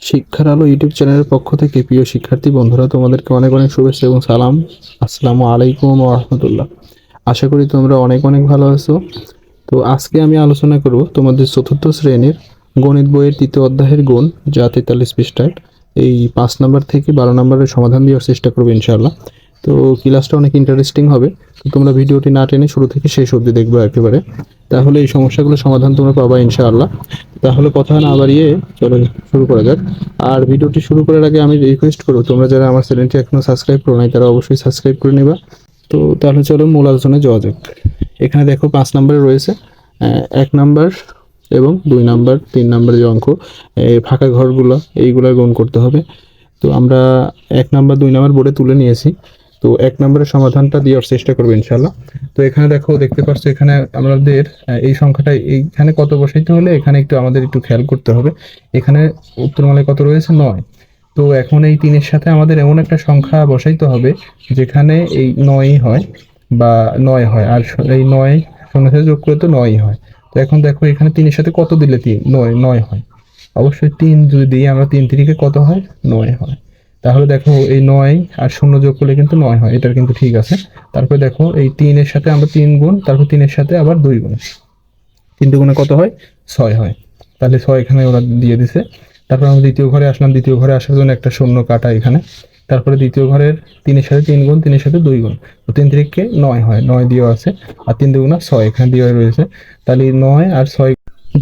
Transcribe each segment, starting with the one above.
শিক্ষার আলো ইউটিউব চ্যানেলের পক্ষ থেকে প্রিয় শিক্ষার্থী বন্ধুরা, তোমাদেরকে অনেক অনেক শুভেচ্ছা এবং সালাম। আসসালামু আলাইকুম ওয়া রাহমাতুল্লাহ। আশা করি তোমরা অনেক অনেক ভালো আছো। তো আজকে আমি আলোচনা করব তোমাদের চতুর্থ শ্রেণীর গণিত বইয়ের তৃতীয় অধ্যায়ের গুণ, যা 43 পৃষ্ঠার এই 5 নাম্বার থেকে 12 নাম্বারের সমাধান দেওয়ার চেষ্টা করবো ইনশাআল্লাহ। তো ক্লাসটা অনেক ইন্টারেস্টিং হবে। তো তোমরা ভিডিওটি না টেনে শুরু থেকে শেষ অবধি দেখবে একেবারে, তাহলে এই সমস্যাগুলো সমাধান তোমরা পাবা ইনশাআল্লাহ। তাহলে কথা না বাড়িয়ে চলো শুরু করা যাক। আর ভিডিওটি শুরু করার আগে আমি রিকোয়েস্ট করব, তোমরা যারা আমার চ্যানেলটি এখনো সাবস্ক্রাইব করো নাই তারা অবশ্যই সাবস্ক্রাইব করে নেবা। তো তাহলে চলো মূল আলোচনায় যাওয়া যাক। এখানে দেখো 5 নম্বরে রয়েছে 1 নাম্বার এবং 2 নাম্বার 3 নাম্বারের যে অঙ্ক, ফাঁকা ঘরগুলো এইগুলো গুণ করতে হবে। তো আমরা 1 নাম্বার 2 নাম্বার বোর্ডে তুলে নিয়েছি। তো 1 নাম্বারের সমাধানটা দেওয়ার চেষ্টা করবো ইনশাআল্লাহ। তো এখানে দেখতে পাচ্ছ, এখানে আমাদের এই সংখ্যাটা এইখানে কত বসাইতে হলে এখানে আমাদের একটু খেয়াল করতে হবে। এখানে উত্তরমালায় কত রয়েছে? 9। তো এখন এই 3 এর সাথে আমাদের এমন একটা সংখ্যা বসাইতে হবে যেখানে এই 9ই হয় বা 9 হয়, আর এই 9 শূন্যের সাথে যোগ করে তো 9ই হয়। তো এখন দেখো এখানে 3 এর সাথে কত দিলে 3 9 হয়। অবশ্যই 3 যদি দিই আমরা, 3 3 কত হয়? 9 হয়। তাহলে দেখো এই 9 আর 0 যোগ করলে কিন্তু 9 হয়, এটা কিন্তু ঠিক আছে। তারপরে দেখো এই 3 এর সাথে আমরা 3 গুণ, তারপর 3 এর সাথে আবার 2 গুণ, 3 দুগুণে কত হয়? 6 হয়। তাহলে 6 এখানে ওরা দিয়ে দিছে। তারপর আমরা দ্বিতীয় ঘরে আসলাম, দ্বিতীয় ঘরে আসার জন্য একটা শূন্য কাটা এখানে। তারপরে দ্বিতীয় ঘরের 3 এর সাথে 3 গুণ, 3 এর সাথে 2 গুণ, তো 3 3 9 হয়, 9 দেওয়া আছে। আর 3 দুগুণা 6 এখানে দেওয়া রয়েছে। তাহলে 9 আর 6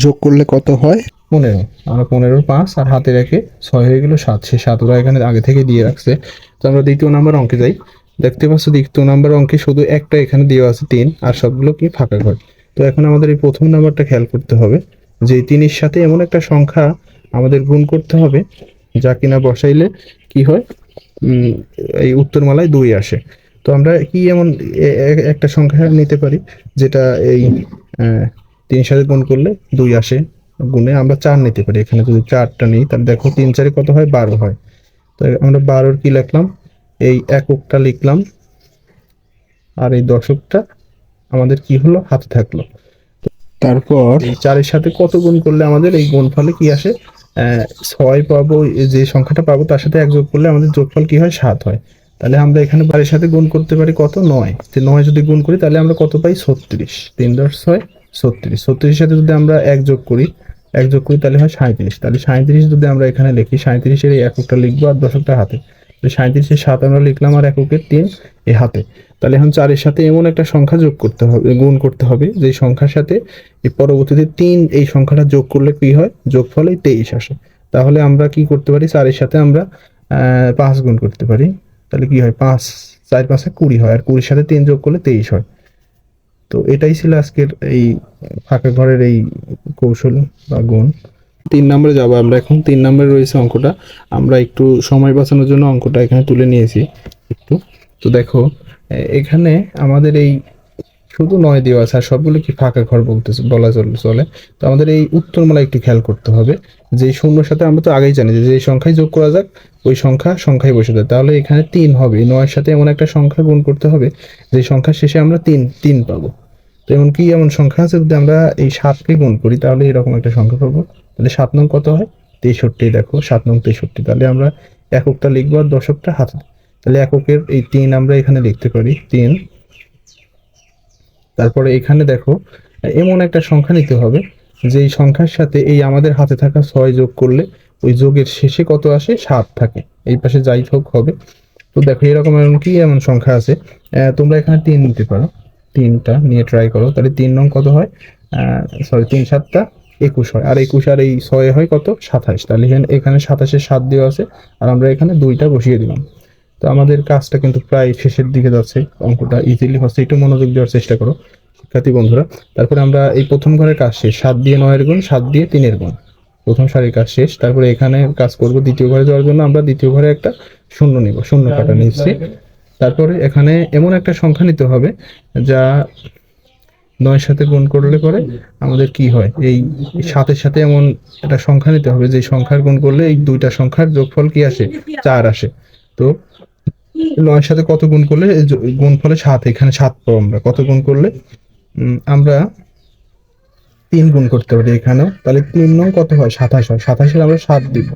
যোগ করলে কত হয়? 15। আমরা 15 5 আর হাতে রেখে 6 হয়ে গেল 7। সে 7 ওরা এখানে আগে থেকে দিয়ে রাখছে। তো আমরা দ্বিতীয় নাম্বার অঙ্কে যাই। দেখতে পাচ্ছ দ্বিতীয় নাম্বার অঙ্কে শুধু একটা এখানে দেওয়া আছে 3, আর সবগুলো কি ফাঁকা ঘর। তো এখন আমাদের এই প্রথম নাম্বারটা খেয়াল করতে হবে যে 3 এর সাথে এমন একটা সংখ্যা আমাদের গুণ করতে হবে যা কিনা বসাইলে কি হয়, এই উত্তরমালায় 2 আসে। তো আমরা কি এমন একটা সংখ্যা নিতে পারি যেটা এই 3 এর সাথে গুণ করলে 2 আসে? গুণে আমরা 4 নিতে পারি। এখানে যদি 4টা নিই তাহলে দেখো 3 4 কত হয়? 12 হয়। তো আমরা 12 কি লিখলাম? এই এককটা লিখলাম, আর এই দশকটা আমাদের কি হলো? হাতে থাকলো। তারপর এই 4 এর সাথে কত গুণ করলে আমাদের এই গুণফলে কি আসে? 6 পাবো। যে সংখ্যাটা পাবো তার সাথে 1 যোগ করলে আমাদের যোগফল কি হয়? 7 হয়। তাহলে আমরা এখানে 12 এর সাথে গুণ করতে পারি কত? 9। তো 9 যদি গুণ করি তাহলে আমরা কত পাই? 36। 3 10 6 36। 36 এর সাথে যদি আমরা 1 যোগ করি, তাহলে হয় 37। তাহলে 37 যদি আমরা এখানে লিখি, 37 এর এই এককটা লিখবো আর দশকটা হাতে। তো 37 এর 7 আমরা লিখলাম আর এককের 3 এই হাতে। তাহলে এখন 4 এর সাথে এমন একটা সংখ্যা যোগ করতে হবে, গুণ করতে হবে যে সংখ্যার সাথে এই পরবর্তীতে 3 এই সংখ্যাটা যোগ করলে কি হয়? যোগফলে 23 আসে। তাহলে আমরা কি করতে পারি? 4 এর সাথে আমরা 5 গুণ করতে পারি। তাহলে কি হয়? 5 4 5 20 হয়, আর 20 এর সাথে 3 যোগ করলে 23 হয়। তো এটাই ছিল আজকের এই ফাঁকা ঘরের এই কৌশল বা গুণ। 3 নম্বরে যাবো আমরা এখন। 3 নম্বরে রয়েছে অঙ্কটা। আমরা একটু সময় বাঁচানোর জন্য অঙ্কটা এখানে তুলে নিয়েছি একটু। তো দেখো এখানে আমাদের এই শুধু 9 দেওয়া আছে, আর সবগুলো কি ফাঁকা ঘর বলা চলে। তো আমাদের এই উত্তরমালা একটু খেয়াল করতে হবে যে শূন্যর সাথে আমরা তো আগেই জানি যে যে সংখ্যায় যোগ করা যাক ওই সংখ্যায় বসে যায়। তাহলে এখানে 3 হবে। 9 এর সাথে এমন একটা সংখ্যা গুণ করতে হবে যে সংখ্যার শেষে আমরা 3 পাবো। তো এমন সংখ্যা আছে, যদি আমরা এই 7কে গুণ করি তাহলে এরকম একটা সংখ্যা পাবো। তাহলে 7 নং কত হয়? 63। দেখো 7 নং 63। তাহলে আমরা এককটা লিখবো আর দশকটা হাতে। তাহলে এককের এই 3 আমরা এখানে লিখতে পারি 3। তারপরে এখানে দেখো এমন একটা সংখ্যা নিতে হবে যেই সংখ্যার সাথে এই আমাদের হাতে থাকা 6 যোগ করলে ওই যোগের শেষে কত আসে? 7 থাকে। এই পাশে যাই হোক হবে। তো দেখো এরকম এমন সংখ্যা আছে। তোমরা এখানে 3 নিতে পারো, 3টা নিয়ে ট্রাই করো। তাহলে 3 নং কত হয়? 3 7 21 হয়, আর 21 আর এই 6 হয় কত? 27। তাহলে এখানে 27-এর 7 দেওয়া আছে, আর আমরা এখানে 2টা বসিয়ে দিলাম। তো আমাদের কাজটা কিন্তু প্রায় শেষের দিকে যাচ্ছে, অঙ্কটা ইজিলি হচ্ছে। একটু মনোযোগ দেওয়ার চেষ্টা করো শিক্ষার্থী বন্ধুরা। তারপরে আমরা এই প্রথম ঘরের কাজ শেষ। 7 দিয়ে 9 এর গুণ, 7 দিয়ে 3 এর গুণ, প্রথম সারির কাজ শেষ। তারপরে এখানে কাজ করব। দ্বিতীয় ঘরে যাওয়ার জন্য আমরা দ্বিতীয় ঘরে একটা শূন্য নিব, শূন্য কাটা নিচ্ছি। তারপরে এখানে এমন একটা সংখ্যা নিতে হবে যা 9 সাথে গুণ করলে পরে আমাদের কি হয়? এই 7-এর সাথে এমন একটা সংখ্যা নিতে হবে যে সংখ্যার গুণ করলে এই দুইটা সংখ্যার যোগফল কি আসে? 4 আসে। তো 9-এর সাথে কত গুণ করলে গুণফলে 7? এখানে 7 পাবো আমরা। কত গুণ করলে? আমরা 3 গুণ করতে পারি এখানেও। তাহলে 3 নং কত হয়? 27 হয়। 27-এর আমরা 7 দিব।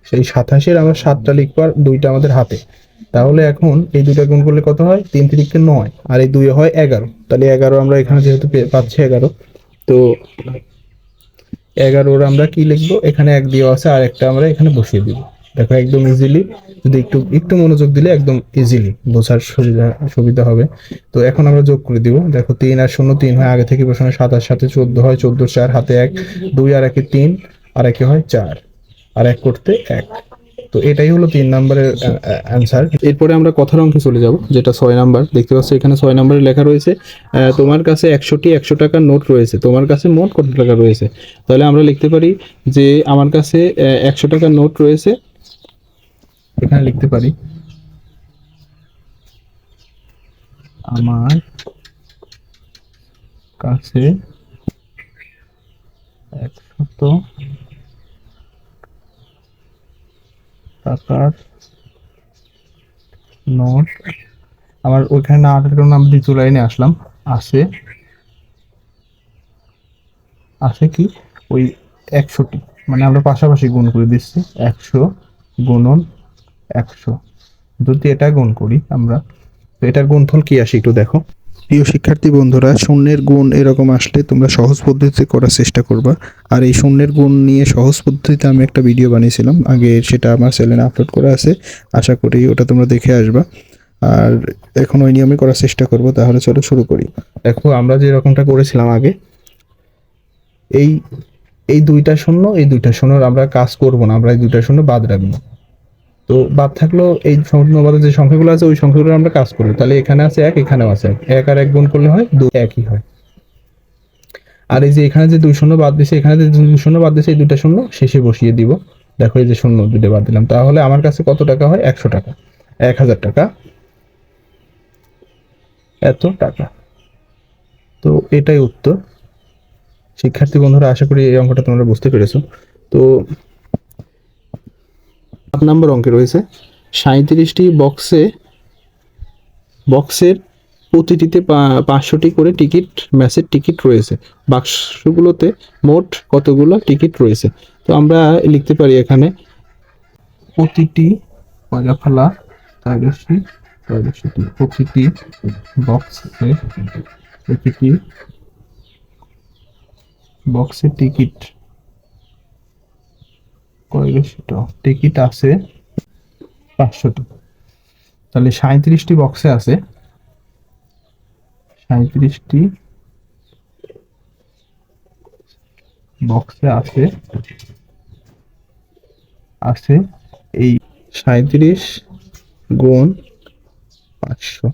সেই 87-এর আমরা 7টা লিখবো আর 2টা আমাদের হাতে। তাহলে এখন এই দুটা গুণ করলে কত হয়, 3 3 9 আর এই 2 হয় 11। তাহলে 11 আমরা এখানে যেহেতু পাচ্ছি 11, তো 11 আমরা কি লিখবো, এখানে 1 দেওয়া আছে আর একটা আমরা এখানে বসিয়ে দিব। দেখো একদম ইজিলি, যদি একটু একটু মনোযোগ দিলে একদম ইজিলি বোঝার সুবিধা হবে। তো এখন আমরা যোগ করে দিব। দেখো 3 আর 0 3 হয়, আগে থেকে বসানো। 7 আর 7 14 হয়, 14 4 হাতে 1, 2 আর 1 3 আর 1 হয় 4 আর 1 করতে 1। তো এটাই হলো 3 নম্বরের অ্যান্সার। এরপরে আমরা কথার অঙ্কে চলে যাব, যেটা 6 নাম্বার। দেখতে পাচ্ছ এখানে 6 নম্বরে লেখা রয়েছে তোমার কাছে 100টি 100 টাকার নোট রয়েছে, তোমার কাছে মোট কত টাকা রয়েছে। তাহলে আমরা লিখতে পারি যে আমার কাছে 100 টাকার নোট রয়েছে। এখানে লিখতে পারি আমার কাছে 100 টাকার নোট, আমার ওইখানে না আটার কারণে আমি দ্বিতীয় লাইনে আসলাম। আছে আছে কি ওই 100টি, মানে আমরা পাশাপাশি গুণ করে দিচ্ছি। 100 গুণন 100, যদি এটা গুণ করি আমরা, তো এটার গুণফল কি আসে একটু দেখো। প্রিয় শিক্ষার্থী বন্ধুরা, শূন্যের গুণ এরকম আসলে তোমরা সহজ পদ্ধতিতে করার চেষ্টা করবা। আর এই শূন্যের গুণ নিয়ে সহজ পদ্ধতিতে আমি একটা ভিডিও বানিয়েছিলাম আগে, সেটা আমার চ্যানেলে আপলোড করা আছে, আশা করি ওটা তোমরা দেখে আসবা। আর এখন ওই নিয়মে করার চেষ্টা করব। তাহলে চলো শুরু করি। দেখো আমরা যে রকমটা করেছিলাম আগে, এই এই 2টা শূন্য, এই 2টা শূন্যর আমরা কাজ করব না, আমরা এই 2টা শূন্য বাদ রাখবো। তো বাদ থাকলো এই শূন্যবাদে যে সংখ্যাগুলো আছে ওই সংখ্যাগুলো আমরা কাজ করবো। তাহলে এখানে আছে 1, এখানেও আছে 1, 1 আর 1 গুণ করলে হয় 2, একই হয়। আর এই যে এখানে যে 2 শূন্য বাদ দিছে, এখানে যে 2 শূন্য বাদ দিছে, এই 2টা শূন্য শেষে বসিয়ে দিব। দেখো এই যে শূন্য 2টা বাদ দিলাম, তাহলে আমার কাছে কত টাকা হয়, 100 টাকা। 1000 টাকা, এত টাকা। তো এটাই উত্তর। শিক্ষার্থী বন্ধুরা, আশা করি এই অঙ্কটা তোমরা বুঝতে পেরেছো। তো 7 নম্বর অঙ্কে রয়েছে 37টি বক্সের প্রতিটিতে 500টি করে টিকিট, ম্যাচের টিকিট রয়েছে। বাক্সগুলোতে মোট কতগুলো টিকিট রয়েছে। তো আমরা লিখতে পারি এখানে প্রতিটি ফেলা প্রতিটি বক্সে টিকিট টিকিট আছে 500টি। তাহলে 37টি বক্সে আছে, 37টি বক্সে আছে এই 37 গুণ 500।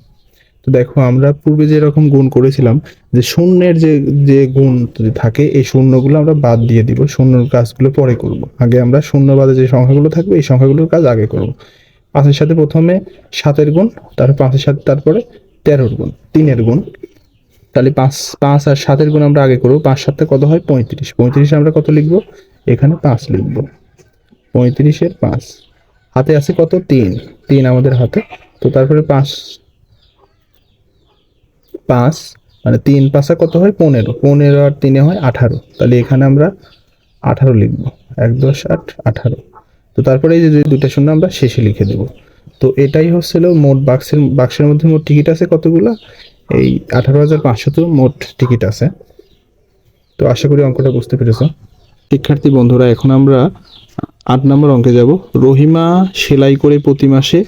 তো দেখো আমরা পূর্বে যেরকম গুণ করেছিলাম, যে শূন্যের যে গুণ থাকে এই শূন্যগুলো আমরা বাদ দিয়ে দিব, শূন্যর কাজগুলো পরে করব। আগে আমরা শূন্য বাদে যে সংখ্যাগুলো থাকবে এই সংখ্যাগুলোর কাজ আগে করব। 5-এর সাথে প্রথমে 7-এর গুণ, তারপর 5-এর সাথে তারপরে 13-এর গুণ, 3-এর গুণ। তাহলে 5 আর 7-এর গুণ আমরা আগে করবো। 5 7 কত হয়, 35। 35 আমরা কত লিখবো, এখানে 5 লিখবো। 35-এর 5, হাতে আছে কত, 3 আমাদের হাতে। তো তারপরে 5 মানে 3 5 কত হয়, 15। 15 আর 3 হয় 18। তাহলে এখানে আমরা 18 লিখবো। 1 10 8 18। তো তারপরে এই যে 2টা শূন্য আমরা শেষে লিখে দেব। তো এটাই হচ্ছিল মোট বাক্সের মধ্যে মোট টিকিট আছে কতগুলো, এই 18,500 তো মোট টিকিট আছে। তো আশা করি অঙ্কটা বুঝতে পেরেছো। শিক্ষার্থী বন্ধুরা, এখন আমরা 8 নম্বর অঙ্কে যাব। রহিমা সেলাই করে প্রতি মাসে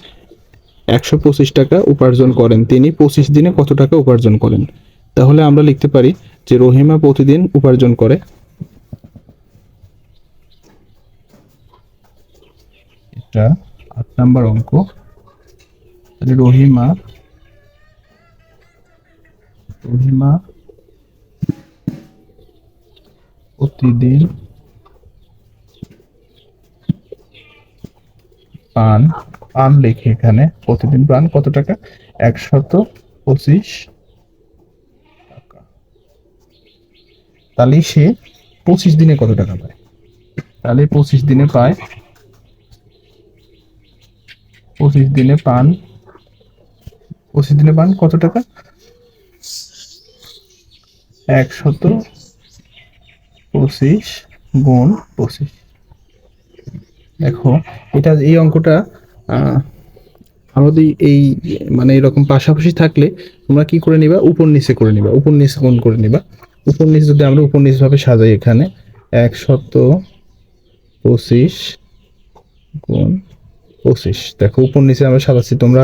125 টাকা উপার্জন করেন, তিনি 25 দিনে কত টাকা উপার্জন করেন। তাহলে আমরা লিখতে পারি যে রহিমা প্রতিদিন উপার্জন করে, এটা 8 নম্বর অঙ্ক। তাহলে রহিমা প্রতিদিন পান লিখে এখানে প্রতিদিন পান কত টাকা, 125 টাকা। তাহলে সে 25 দিনে কত টাকা পায়, তাহলে 25 দিনে পায়, 25 দিনে পান কত টাকা, 125 গুণ 25। দেখো এটা এই অঙ্কটা আহ, আমাদের এই মানে এরকম পাশাপাশি থাকলে তোমরা কি করে নিবা, উপর নিচে করে নিবা, উপর নিচে গুণ করে নিবা। উপর নিচে যদি আমরা উপর নিচ ভাবে সাজাই, এখানে 125 গুণ 25, দেখো উপর নিচে আমরা সাজাচ্ছি, তোমরা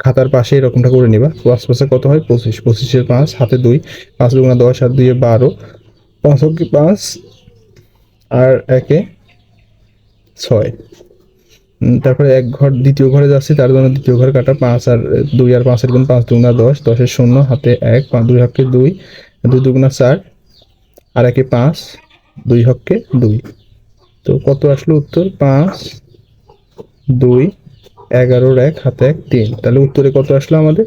খাতার পাশে এরকমটা করে নিবা। 5 5 কত হয় 25, 25-এর 5 হাতে 2, 5 দুগুণা 10 আর 2 12, 5 কি 5 আর 1 6। তারপরে এক ঘর দ্বিতীয় ঘরে যাচ্ছি, তার জন্য দ্বিতীয় ঘর কাটা, 5 আর 2 আর 5 এর গুণ, 5 দুগুণা 10, 10-এর 0 হাতে 1, 5 2 হকে 2, 2 দুগুণা 4 আর 1 5, 2 হকে 2। তো কত আসলো উত্তর? 5 2 11-র 1 হাতে 1 3। তাহলে উত্তরে কত আসলো আমাদের?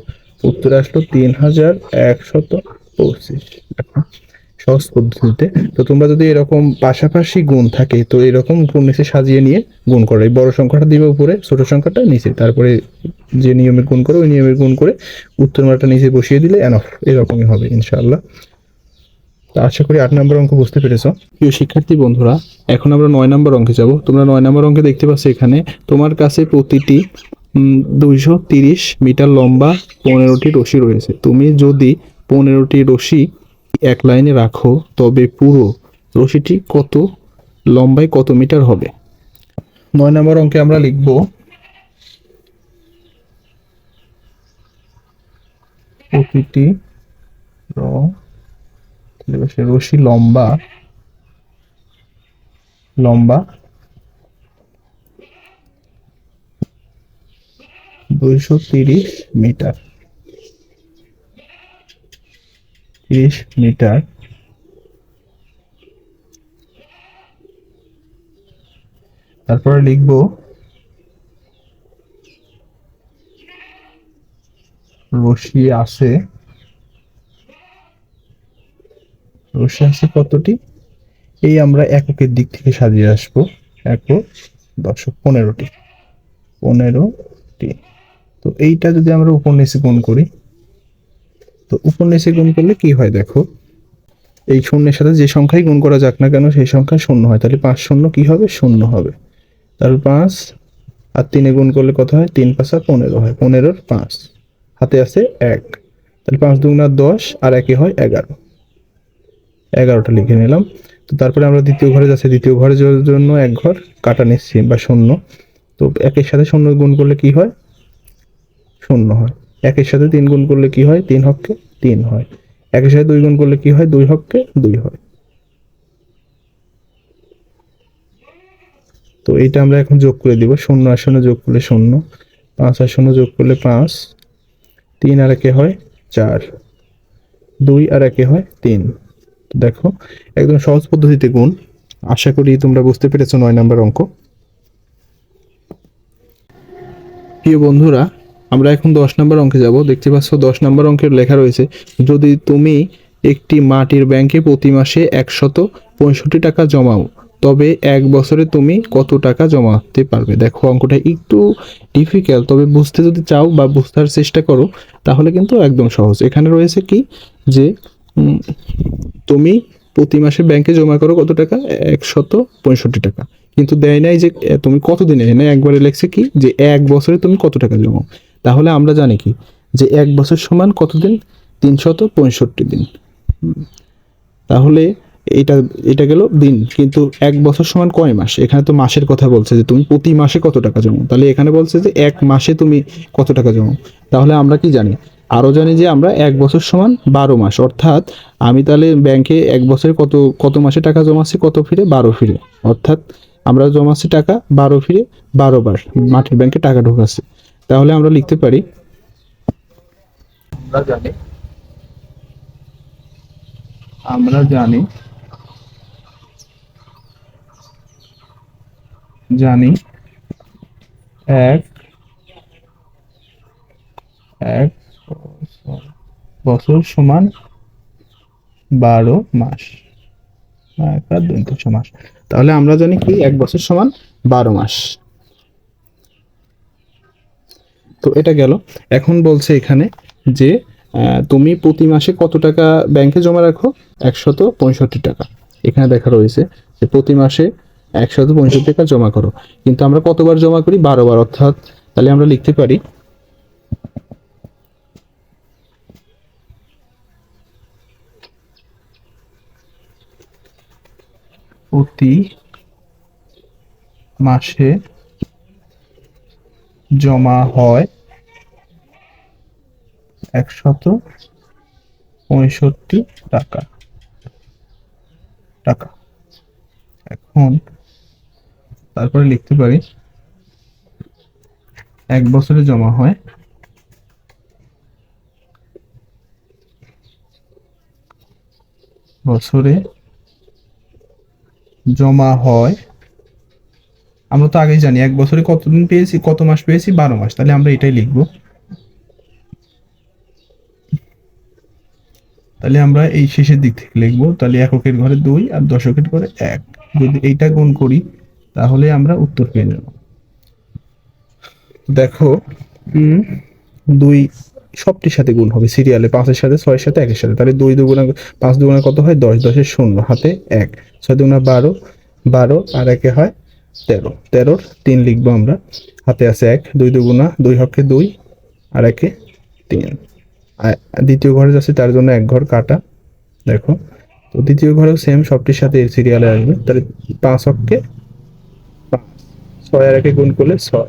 উত্তরে আসলো 3125। সহজ পদ্ধতিতে। তো তোমরা যদি এরকম পাশাপাশি গুণ থাকে তো এরকম উপর নিচে সাজিয়ে নিয়ে গুণ করো, এই বড় সংখ্যাটা দিবে উপরে, ছোট সংখ্যাটা নিচে, তারপরে যে নিয়মে গুণ করো ওই নিয়মে গুণ করে উত্তর মানটা নিচে বসিয়ে দিলে এনাফ, এরকমই হবে ইনশাআল্লাহ। তো আশা করি 8 নম্বর অঙ্ক বুঝতে পেরেছো। প্রিয় শিক্ষার্থী বন্ধুরা, এখন আমরা 9 নম্বর অঙ্কে যাব। তোমরা 9 নম্বর অঙ্কে দেখতে পাচ্ছ এখানে তোমার কাছে প্রতিটি 230 মিটার লম্বা 15টি রশি রয়েছে। তুমি যদি 15টি রশি এক লাইনে রাখো তবে পুরো রশিটি কত লম্বায় কত মিটার হবে? 9 নম্বর অঙ্কে আমরা লিখব প্রতিটি রশি লম্বা 230 মিটার, 30 মিটার। তারপরে লিখব রশি আছে কতটি? এই আমরা এককের দিক থেকে সাজিয়ে আসবো। একক, দশক, 15টি। তো এইটা যদি আমরা উপর নিচে গুণ করি, তো উপর নিচে গুণ করলে কি হয় দেখো, এই শূন্যের সাথে যে সংখ্যাই গুণ করা যাক না কেন সেই সংখ্যা শূন্য হয়, তাহলে 5 শূন্য কি হবে? শূন্য হবে। তাহলে 5 আর 3 গুণ করলে কত হয়? 3 5 15 হয়, 15-র 5 হাতে আছে 1, তাহলে 5 দুগুণা 10 আর 1 হয় 11, 11টা লিখে নিলাম। তো তারপরে আমরা দ্বিতীয় ঘরে যাচ্ছি, দ্বিতীয় ঘরের জন্য এক ঘর কাটা নিচ্ছি বা শূন্য। তো একের সাথে শূন্য গুণ করলে কি হয়? শূন্য হয়। একের সাথে 3 গুণ করলে কি হয়? 3 হক্কে 3 হয়। একের সাথে 2 গুণ করলে কি হয়? 2 হক্কে 2 হয়। তো এইটা আমরা এখন যোগ করে দিব, 0 আর 0 যোগ করলে 0, 5 আর 0 যোগ করলে 5, 3 আর 1 হয় 4, 2 আর 1 হয় 3। তো দেখো একদম সহজ পদ্ধতিতে গুণ। আশা করি তোমরা বুঝতে পেরেছো 9 নম্বর অঙ্ক। প্রিয় বন্ধুরা, আমরা এখন 10 নম্বর অঙ্কে যাব। দেখতে পাচ্ছ 10 নম্বর অঙ্কের লেখা রয়েছে, যদি তুমি একটি মাটির ব্যাংকে প্রতি মাসে 165 টাকা জমাও তবে 1 বছরে তুমি কত টাকা জমাতে পারবে? দেখো অঙ্কটা একটু ডিফিকাল্ট, তবে বুঝতে যদি চাও বা বুঝতে চেষ্টা করো তাহলে কিন্তু একদম সহজ। এখানে রয়েছে কি যে তুমি প্রতি মাসে ব্যাংকে জমা করো কত টাকা? 165 টাকা, কিন্তু দেয় নাই যে তুমি কতদিনে, এনে একবারে লেখছে কি যে 1 বছরে তুমি কত টাকা জমাও। তাহলে আমরা জানি কি যে 1 বছর সমান কতদিন? 365 দিন। তাহলে এটা এটা গেল দিন, কিন্তু 1 বছর সমান কয় মাস? এখানে তো মাসের কথা বলছে যে তুমি প্রতি মাসে কত টাকা জমাও, তাহলে এখানে বলছে যে 1 মাসে তুমি কত টাকা জমাও। তাহলে আমরা কি জানি? আরো জানি যে আমরা 1 বছর সমান 12 মাস, অর্থাৎ আমি তাহলে ব্যাংকে 1 বছরে কত কত মাসে টাকা জমাচ্ছি? কত ফিরে? 12 ফিরে। অর্থাৎ আমরা জমাচ্ছি টাকা 12 ফিরে, 12 বার মাটির ব্যাংকে টাকা ঢোকাচ্ছি। তাহলে আমরা লিখতে পারি, আমরা জানি জানি এক এক বছর সমান 12 মাস, এক আর 2 মাস। তাহলে আমরা জানি কি 1 বছর সমান 12 মাস। তো এটা গেল। এখন বলছে এখানে যে তুমি প্রতি মাসে কত টাকা ব্যাংকে জমা রাখো? 165 টাকা। এখানে দেখা রয়েছে যে প্রতি মাসে 165 টাকা জমা করো। কিন্তু আমরা কতবার জমা করি? 12 বার। অর্থাৎ তাহলে আমরা লিখতে পারি প্রতি মাসে জমা হয় 165 টাকা। এখন তারপরে লিখতে পারি 1 বছরে জমা হয় আমরা তো আগেই জানি 1 বছরে কতদিন পেয়েছি, কত মাস পেয়েছি? 12 মাস। তাহলে আমরা এটাই লিখবো। তাহলে আমরা এই শেষের দিক থেকে লিখবো। তাহলে এককের ঘরে 2 আর দশকের ঘরে 1। যদি এইটা গুণ করি তাহলে আমরা উত্তর পেয়ে যাব। দেখো 2 সবটির সাথে গুণ হবে সিরিয়ালে, 5-এর সাথে, 6-এর সাথে, 1-এর সাথে। তাহলে 2 দুগুণা 5 দুগুণা কত হয়? 10, 10-এর 0, হাতে 1, 6 দুগুণা 12, 12 আর 1-এ হয় 13, 13-র 3 লিখবো আমরা, হাতে আছে 1, 2 দুগুণা 2 হকে 2 আর 1-এ 3। আর দ্বিতীয় ঘরে যাচ্ছে তার জন্য 1 ঘর কাটা। দেখো তো দ্বিতীয় ঘরেও সেম, সবটির সাথে সিরিয়ালে আসবে। তাহলে 5 হকে 5, 6 আর 1-এ গুণ করলে 6,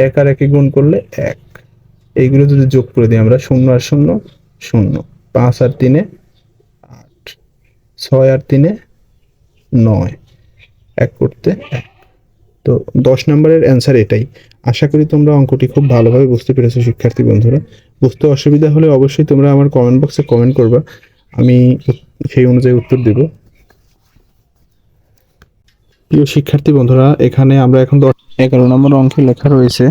1 আর 1-এ গুণ করলে 1। এইগুলো যদি যোগ করে দিই আমরা, 0 আর 0 0, 5 আর 3-এ 8, 6 আর 3-এ 9, 1 করতে 1। তো 10 নম্বরের অ্যান্সার এটাই। আশা করি তোমরা অঙ্কটি খুব ভালোভাবে বুঝতে পেরেছো শিক্ষার্থী বন্ধুরা। বুঝতে অসুবিধা হলে অবশ্যই তোমরা আমার কমেন্ট বক্সে কমেন্ট করবা, আমি সেই অনুযায়ী উত্তর দেব। প্রিয় শিক্ষার্থী বন্ধুরা, এখানে আমরা এখন 11 নম্বর অঙ্কে লেখা রয়েছে,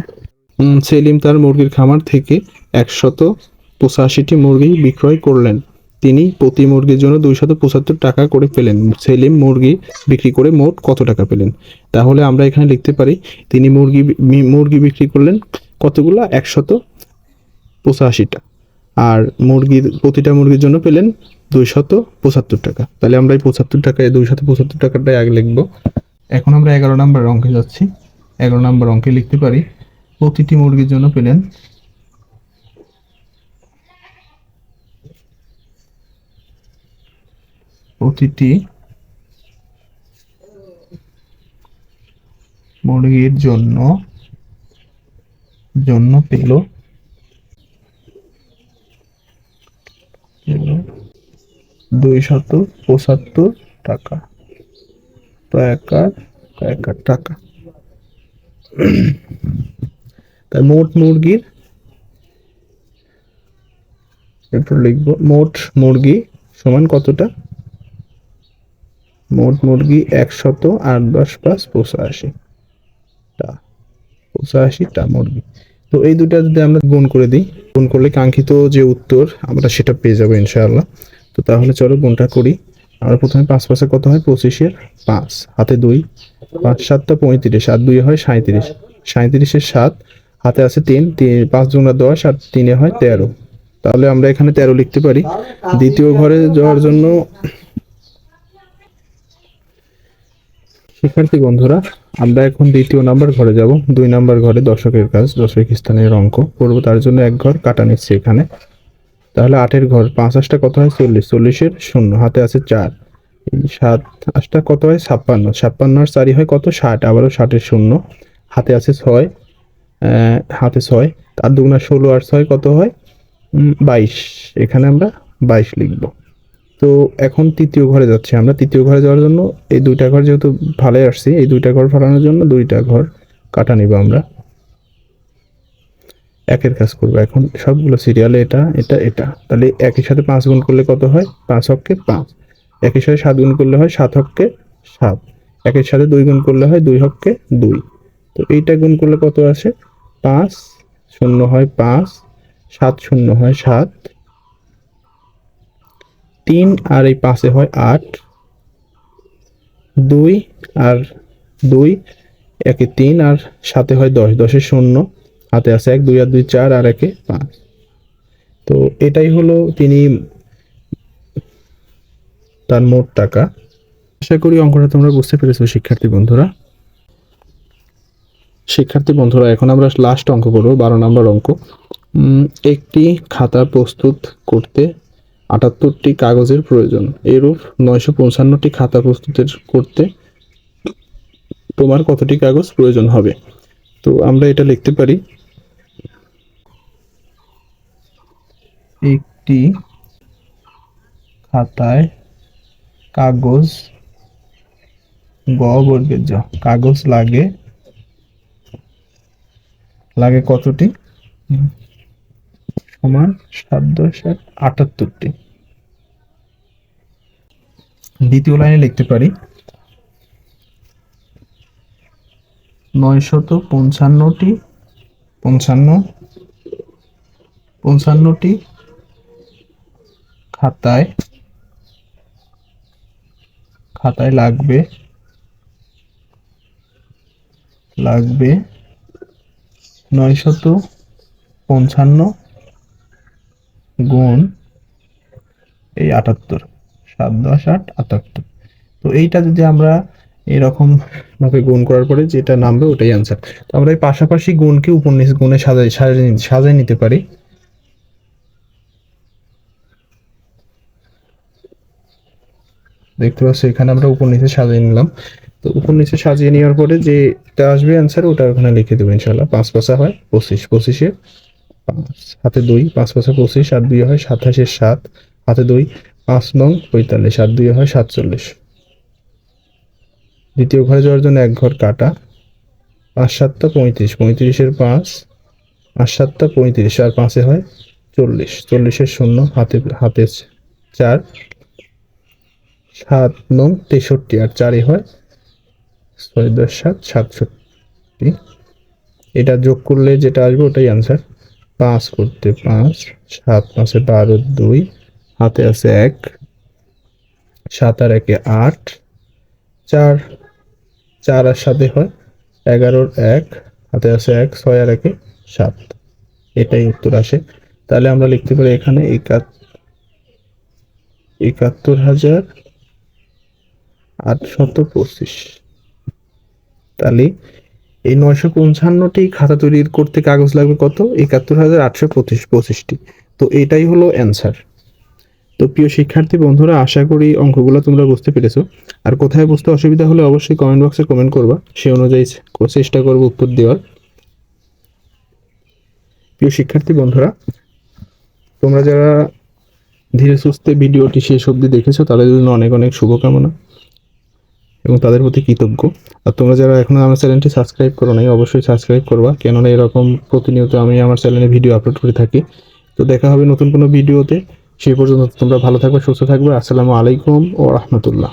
সেলিম তার মুরগির খামার থেকে 185টি মুরগি বিক্রয় করলেন। তিনি প্রতি মুরগির জন্য 275 টাকা করে পেলেন। সেলিম মুরগি বিক্রি করে মোট কত টাকা পেলেন? তাহলে আমরা এখানে লিখতে পারি তিনি মুরগি বিক্রি করলেন কতগুলা? 185টা। আর প্রতিটা মুরগির জন্য পেলেন 275 টাকা। তাহলে আমরা এই 75 টাকায় 275 টাকাটাই আগে লিখবো। এখন আমরা 11 নম্বর অঙ্কে যাচ্ছি। 11 নম্বর অঙ্কে লিখতে পারি প্রতিটি মুরগির জন্য পেলেন প্রতিটি মুরগির জন্য পেল 275 টাকা। টাকা। তাই মোট মুরগির, একটু লিখবো, মোট মুরগি সমান কতটা? মোট মুরগি 100, 8, 10, 5, 85টা মুরগি। তো এই দুটা যদি আমরা গুণ করে দিই, গুণ করলে কাঙ্ক্ষিত যে উত্তর আমরা সেটা পেয়ে যাবো ইনশাআল্লাহ। তো তাহলে চলো গুণটা করি। আমরা প্রথমে 5 5-এ কত হয়? 25-এর 5, হাতে 2, 5 7 35, আর 2 হয় 37, 37-এর 7, হাতে আছে 3, 5 দুগুণা 10 আর 3-এ হয় 13। তাহলে আমরা এখানে 13 লিখতে পারি। দ্বিতীয় ঘরে যাওয়ার জন্য শিক্ষার্থী বন্ধুরা, আমরা এখন দ্বিতীয় নাম্বার ঘরে যাব। 2 নাম্বার ঘরে দশকের কাজ, দশক স্থানের অঙ্ক করব, তার জন্য 1 ঘর কাটা নিচ্ছে এখানে। তাহলে 8-এর ঘর 5 8টা কত হয়? 40, 40-এর 0, হাতে আছে 4, 7 8টা কত হয়? 56, 56 আর 4 হয় কত? 60, আবারও 60-এর 0, হাতে আছে 6, হাতে 6, তার দুগুণা 16 আর 6 কত হয়? 22। এখানে আমরা 22 লিখব। তো এখন তৃতীয় ঘরে যাচ্ছি আমরা। তৃতীয় ঘরে যাওয়ার জন্য এই 2টা ঘর যেহেতু ভালোই আসছি, এই 2টা ঘর ফালানোর জন্য 2টা ঘর কাটা নিব আমরা। 1-এর কাজ করবো এখন, সবগুলো সিরিয়ালে এটা এটা এটা। তাহলে 1-এর সাথে 5 গুণ করলে কত হয়? 5 হকে 5। 1-এর সাথে 7 গুণ করলে হয় 7 হকে 7। 1-এর সাথে 2 গুণ করলে হয় 2 হকে 2। তো এইটা গুণ করলে কত আসে? 5 0 হয় 5, 7 0 হয় 7, 3 আর এই 5-এ হয় 8, 2 আর 2, 1-এ 3 আর 7-এ হয় 10, 10-এর 0, হাতে আছে 1, 2 আর 2 4 আর 1-এ 5। তো এটাই হলো তিনি তার মোট টাকা আশা করি অঙ্কটা তোমরা বুঝতে পেরেছো শিক্ষার্থী বন্ধুরা এখন আমরা লাস্ট অঙ্ক করবো, 12 নম্বর অঙ্ক। একটি খাতা প্রস্তুত করতে 78টি কাগজের প্রয়োজন। এরূপ 955টি খাতা প্রস্তুতের করতে তোমার কতটি কাগজ প্রয়োজন হবে? তো আমরা এটা লিখতে পারি, একটি খাতায় কাগজ বর্গের জ কাগজ লাগে কতটি সমান 7 10 78টি। দ্বিতীয় লাইনে লিখতে পারি 955টি খাতায় লাগবে 955 গুণ এই 78, 7 10 8 78। তো এইটা যদি আমরা এরকম ভাবে গুণ করার পরে যেটা নামবে ওটাই অ্যান্সার। তো আমরা এই পাশাপাশি গুণকে উপর নিচ গুণে সাজাই নিতে পারি। দেখতে পাচ্ছ এখানে আমরা উপর নিচে সাজিয়ে নিলাম। তো উপর নিচে সাজিয়ে নেওয়ার পরে যেটা আসবে অ্যান্সার ওটা ওখানে লিখে দেবো ইনশাল্লাহ। 5 5 হয় 25, 25-এ 5 হাতে 2, 5 5 25, 7 2 হয় 27, 7 হাতে 2, 5 নং 45, 7 2 হয় 47। দ্বিতীয় ঘরে যাওয়ার জন্য এক ঘর কাটা, 5 7 35, 35-এর 5, 5 7 35 আর 5-এ হয় 40, 40-এর 0 হাতে 4, 7 নং 63 আর 4-এ হয় 6 10 7 67। এটা যোগ করলে যেটা আসবে ওটাই অ্যান্সার। 5 করতে 5, 7 5-এ 12 2 হাতে আছে 1, 7 আর 1-এ 8, 4 4 আর 7-এ হয় 11-র 1 হাতে আছে 1, 6 আর 1-এ 7। এটাই উত্তর আসে। তাহলে আমরা লিখতে পারি এখানে 71,825। তাহলে এই 955টি খাতা তৈরি করতে কাগজ লাগবে কত? 71,825টি। তো এটাই হলো অ্যান্সার। তো প্রিয় শিক্ষার্থী বন্ধুরা, আশা করি অঙ্কগুলো তোমরা বুঝতে পেরেছো। আর কোথায় বুঝতে অসুবিধা হলে অবশ্যই কমেন্ট বক্সে কমেন্ট করবা, সে অনুযায়ী চেষ্টা করবো উত্তর দেওয়ার। প্রিয় শিক্ষার্থী বন্ধুরা, তোমরা যারা ধীরে সুস্থে ভিডিওটি শেষ অবধি দেখেছো তাদের জন্য অনেক অনেক শুভকামনা এবং তাদের প্রতি কৃতজ্ঞ। আর তোমরা যারা এখনো আমার চ্যানেলটি সাবস্ক্রাইব করো নাই অবশ্যই সাবস্ক্রাইব করবা, কেননা এরকম প্রতিনিয়ত আমি আমার চ্যানেলে ভিডিও আপলোড করে থাকি। তো দেখা হবে নতুন কোনো ভিডিওতে। সেই পর্যন্ত তোমরা ভালো থাকবে, সুস্থ থাকবে। আসসালামু আলাইকুম ওয়া রাহমাতুল্লাহ।